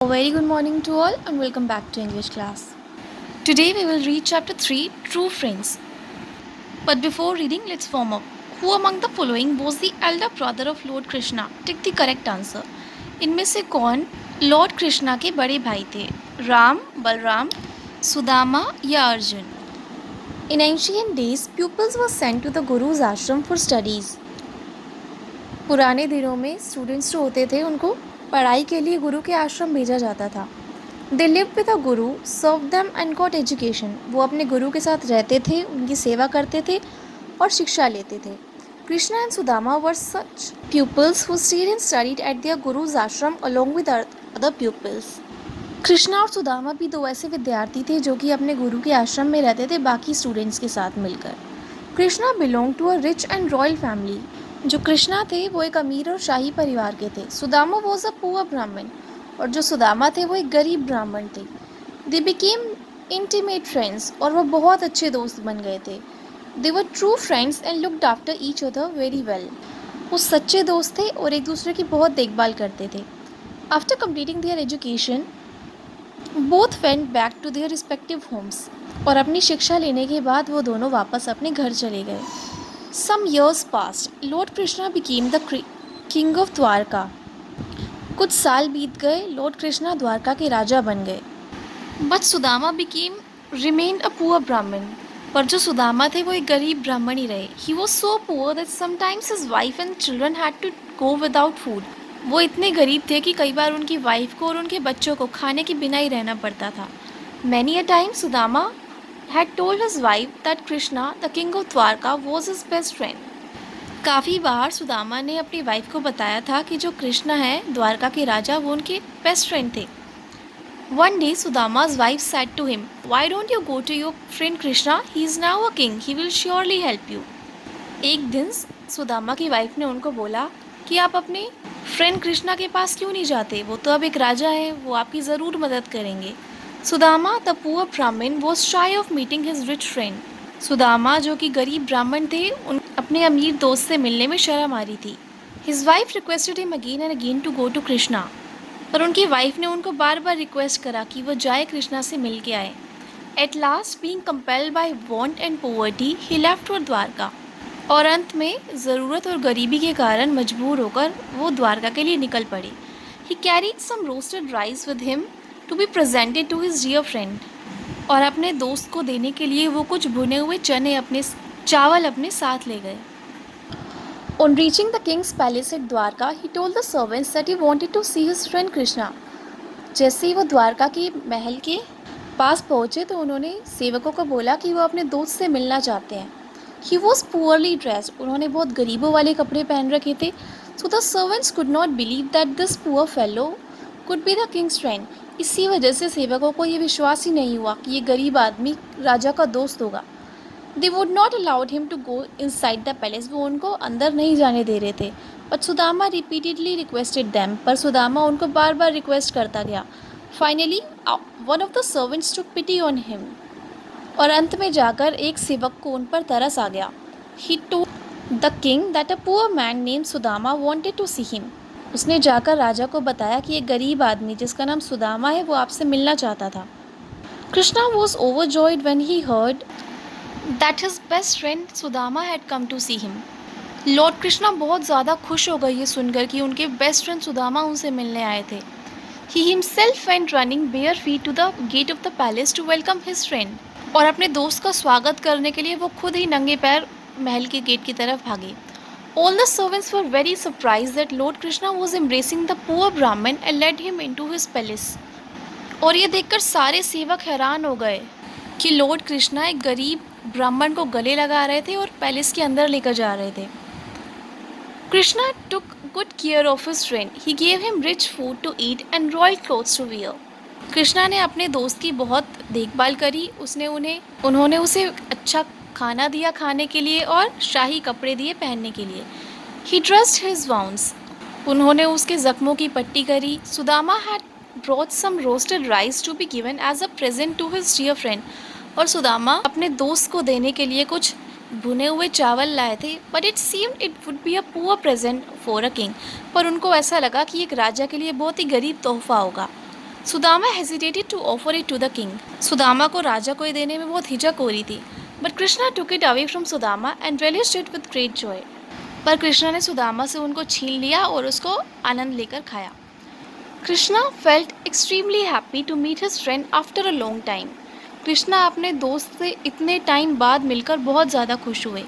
A very good morning to all and welcome back to English class. Today we will read chapter 3 True Friends. But before reading, let's form up. Who among the following was the elder brother of Lord Krishna? Take the correct answer. इनमें से कौन Lord Krishna के बड़े भाई थे? राम, बलराम, सुदामा या Arjun? In ancient days, pupils were sent to the Guru's ashram for studies. पुराने दिनों में स्टूडेंट्स जो होते थे उनको पढ़ाई के लिए गुरु के आश्रम भेजा जाता था. They lived with a guru, served them and got education. वो अपने गुरु के साथ रहते थे, उनकी सेवा करते थे और शिक्षा लेते थे. Krishna and Sudama were such pupils who stayed and studied at their guru's ashram along with other pupils. Krishna और सुदामा भी दो ऐसे विद्यार्थी थे जो कि अपने गुरु के आश्रम में रहते थे बाकी स्टूडेंट्स के साथ मिलकर. Krishna belong to a rich and royal family. जो कृष्णा थे वो एक अमीर और शाही परिवार के थे. सुदामा वॉज अ पुअर ब्राह्मण और जो सुदामा थे वो एक गरीब ब्राह्मण थे. दे बिकेम इंटीमेट फ्रेंड्स और वो बहुत अच्छे दोस्त बन गए थे. They were true friends and looked after each other very well. वो सच्चे दोस्त थे और एक दूसरे की बहुत देखभाल करते थे. After completing their education both went back to their respective homes. और अपनी शिक्षा लेने के बाद वो दोनों वापस अपने घर चले गए. Some years passed. Lord Krishna became the king of Dwarka. कुछ साल बीत गए. लॉर्ड कृष्णा द्वारका के राजा बन गए. But Sudama became remained a poor ब्राह्मण. पर जो सुदामा थे वो एक गरीब ब्राह्मण ही रहे. He was so poor that sometimes his wife and children had to go without food. वो इतने गरीब थे कि कई बार उनकी वाइफ को और उनके बच्चों को खाने के बिना ही रहना पड़ता था. Many a time Sudama had told his wife that Krishna the king of Dwarka was his best friend. काफ़ी बार सुदामा ने अपनी वाइफ को बताया था कि जो कृष्णा है द्वारका के राजा वो उनके बेस्ट फ्रेंड थे. One day Sudama's wife said to him, "Why don't you go to your friend Krishna? He is now a king. He will surely help you." एक दिन सुदामा की वाइफ ने उनको बोला कि आप अपने फ्रेंड कृष्णा के पास क्यों नहीं जाते, वो तो अब एक राजा है, वो आपकी ज़रूर मदद करेंगे. सुदामा द पुअर ब्राह्मण वॉज शाई of meeting his rich friend. Sudama जो कि गरीब ब्राह्मण थे उन अपने अमीर दोस्त से मिलने में शर्म आ रही थी. His wife requested him again and again to go to Krishna. पर उनकी वाइफ ने उनको बार बार रिक्वेस्ट करा कि वो जाए कृष्णा से मिल के आए. At last being compelled bye want and poverty he left for Dwarka. और अंत में ज़रूरत और गरीबी के कारण मजबूर होकर वो द्वारका के लिए निकल पड़े. He carried some roasted rice with him to be presented to his dear friend. और अपने दोस्त को देने के लिए वो कुछ भुने हुए चावल अपने साथ ले गए. On reaching the king's palace at Dwarka, he told the servants that he wanted to see his friend Krishna. जैसे ही वो द्वारका के महल के पास पहुँचे तो उन्होंने सेवकों को बोला कि वो अपने दोस्त से मिलना चाहते हैं. He was poorly dressed. उन्होंने बहुत गरीबों वाले कपड़े पहन रखे थे. So the servants could not believe that this poor fellow could be the king's friend. इसी वजह से सेवकों को ये विश्वास ही नहीं हुआ कि ये गरीब आदमी राजा का दोस्त होगा. They would not allowed him to go inside the palace. वो उनको अंदर नहीं जाने दे रहे थे. But Sudama repeatedly requested them. पर सुदामा उनको बार बार रिक्वेस्ट करता गया. Finally, one of the servants took pity on him. और अंत में जाकर एक सेवक को उन पर तरस आ गया. He told the king that a poor man named Sudama wanted to see him. उसने जाकर राजा को बताया कि एक गरीब आदमी जिसका नाम सुदामा है वो आपसे मिलना चाहता था. Krishna was overjoyed when he heard that his best friend Sudama had come to see him. Lord Krishna बहुत ज़्यादा खुश हो गए ये सुनकर कि उनके बेस्ट फ्रेंड सुदामा उनसे मिलने आए थे. He himself went running bare feet to the gate of the palace to welcome his friend. और अपने दोस्त का स्वागत करने के लिए वो खुद ही नंगे पैर महल के गेट की तरफ भागे. All the servants were very surprised that Lord Krishna was embracing the poor Brahmin and led him into his palace. और ये देखकर सारे सेवक हैरान हो गए कि लॉर्ड कृष्णा एक गरीब ब्राह्मण को गले लगा रहे थे और पैलेस के अंदर लेकर जा रहे थे. Krishna took good care of his friend. He gave him rich food to eat and royal clothes to wear. Krishna ने अपने दोस्त की बहुत देखभाल करी. उन्होंने उसे अच्छा खाना दिया खाने के लिए और शाही कपड़े दिए पहनने के लिए. He dressed his wounds. उन्होंने उसके ज़ख्मों की पट्टी करी. Sudama had brought some roasted rice to be given as a present to his dear friend. और सुदामा अपने दोस्त को देने के लिए कुछ भुने हुए चावल लाए थे. But it seemed it would be a poor present for a king. पर उनको ऐसा लगा कि एक राजा के लिए बहुत ही गरीब तोहफा होगा. Sudama hesitated to offer it to the king. Sudama को राजा को ये देने में बहुत हिचक हो रही थी, but Krishna took it away from Sudama and relished it with great Joy. पर कृष्णा ने सुदामा से उनको छीन लिया और उसको आनंद लेकर खाया। Krishna felt extremely happy to meet his friend after a long time. Krishna अपने दोस्त से इतने टाइम बाद मिलकर बहुत ज़्यादा खुश हुए।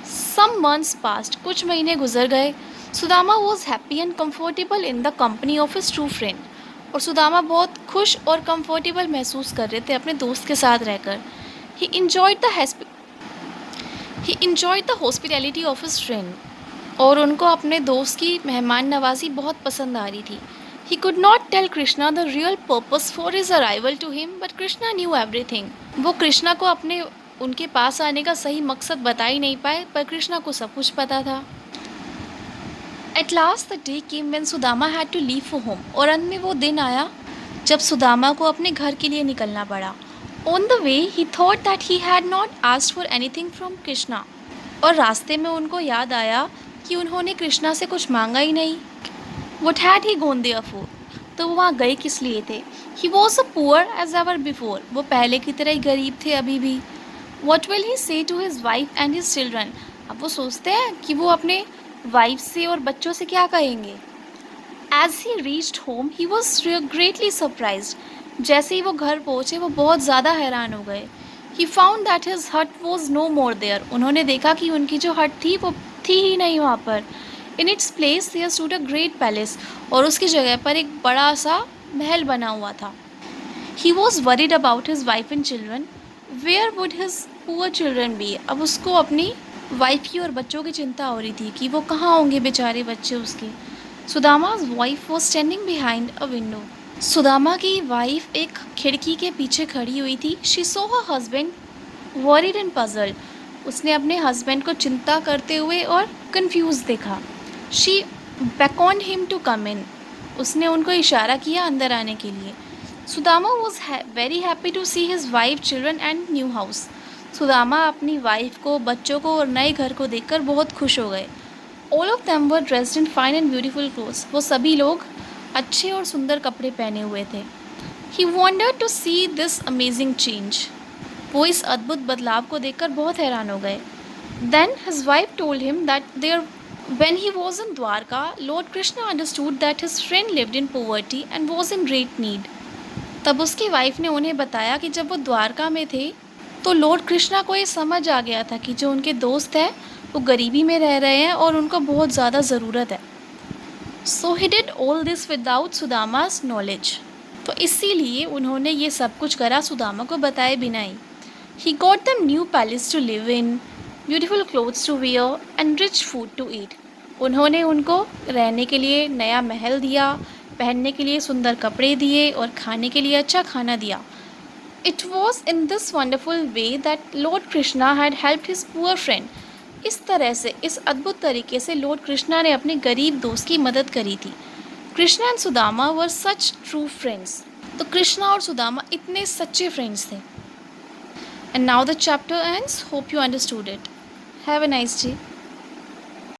सम मंथ्स पास्ट, कुछ महीने गुजर गए। Sudama was happy and comfortable in the company of his true friend. और सुदामा बहुत खुश और कंफर्टेबल महसूस कर रहे थे अपने दोस्त के साथ रहकर। ही enjoyed the hospitality of his friend. और उनको अपने दोस्त की मेहमान नवाजी बहुत पसंद आ रही थी। He could not tell Krishna the real purpose for his arrival to him, but Krishna knew everything. वो कृष्णा को अपने उनके पास आने का सही मकसद बता ही नहीं पाए, पर कृष्णा को सब कुछ पता था। At last the day came when Sudama had to leave for home. और अंत में वो दिन आया जब सुदामा को अपने घर के लिए निकलना पड़ा। On the way he thought that he had not asked for anything from Krishna. और रास्ते में उनको याद आया कि उन्होंने कृष्णा से कुछ मांगा ही नहीं। What had he gone there for? तो वो वहाँ गए किस लिए थे? He was a poor as ever before. वो पहले की तरह ही गरीब थे अभी भी। What will he say to his wife and his children? अब वो सोचते हैं कि वो अपने वाइफ से और बच्चों से क्या कहेंगे। As he reached home he was greatly surprise. जैसे ही वो घर पहुँचे वो बहुत ज़्यादा हैरान हो गए। ही फाउंड दैट हिज हट वॉज नो मोर देयर। उन्होंने देखा कि उनकी जो हट थी वो थी ही नहीं वहाँ पर। In its place there stood a great palace. और उसकी जगह पर एक बड़ा सा महल बना हुआ था। He was worried about his wife and children. Where would his poor children be? अब उसको अपनी वाइफ की और बच्चों की चिंता हो रही थी कि वो कहाँ होंगे बेचारे बच्चे उसके। Sudama's wife was standing behind a window. Sudama की वाइफ एक खिड़की के पीछे खड़ी हुई थी। She saw her husband worried and puzzled. उसने अपने हस्बैंड को चिंता करते हुए और कंफ्यूज देखा। She beckoned him to come in. उसने उनको इशारा किया अंदर आने के लिए। Sudama was very happy to see his wife, children and new house. Sudama अपनी वाइफ को, बच्चों को और नए घर को देखकर बहुत खुश हो गए। All of them were dressed in fine and beautiful clothes. वो सभी लोग अच्छे और सुंदर कपड़े पहने हुए थे। He wondered to see this amazing change. वो इस अद्भुत बदलाव को देखकर बहुत हैरान हो गए। Then his wife told him that there when he was in Dwarka, Lord Krishna understood that his friend lived in poverty and was in great need. तब उसकी वाइफ ने उन्हें बताया कि जब वो द्वारका में थे तो लॉर्ड कृष्णा को ये समझ आ गया था कि जो उनके दोस्त हैं वो गरीबी में रह रहे हैं और उनको बहुत ज़्यादा ज़रूरत है। So he did all this without Sudama's knowledge. तो इसीलिए उन्होंने ये सब कुछ करा सुदामा को बताए बिना ही। He got them new palace to live in, beautiful clothes to wear and rich food to eat. उन्होंने उनको रहने के लिए नया महल दिया, पहनने के लिए सुंदर कपड़े दिए और खाने के लिए अच्छा खाना दिया। It was in this wonderful way that Lord Krishna had helped his poor friend. इस तरह से, इस अद्भुत तरीके से लॉर्ड कृष्णा ने अपने गरीब दोस्त की मदद करी थी। Krishna and Sudama were such true friends. तो कृष्णा और सुदामा इतने सच्चे फ्रेंड्स थे। And now the chapter ends. Hope you understood it. Have a nice day.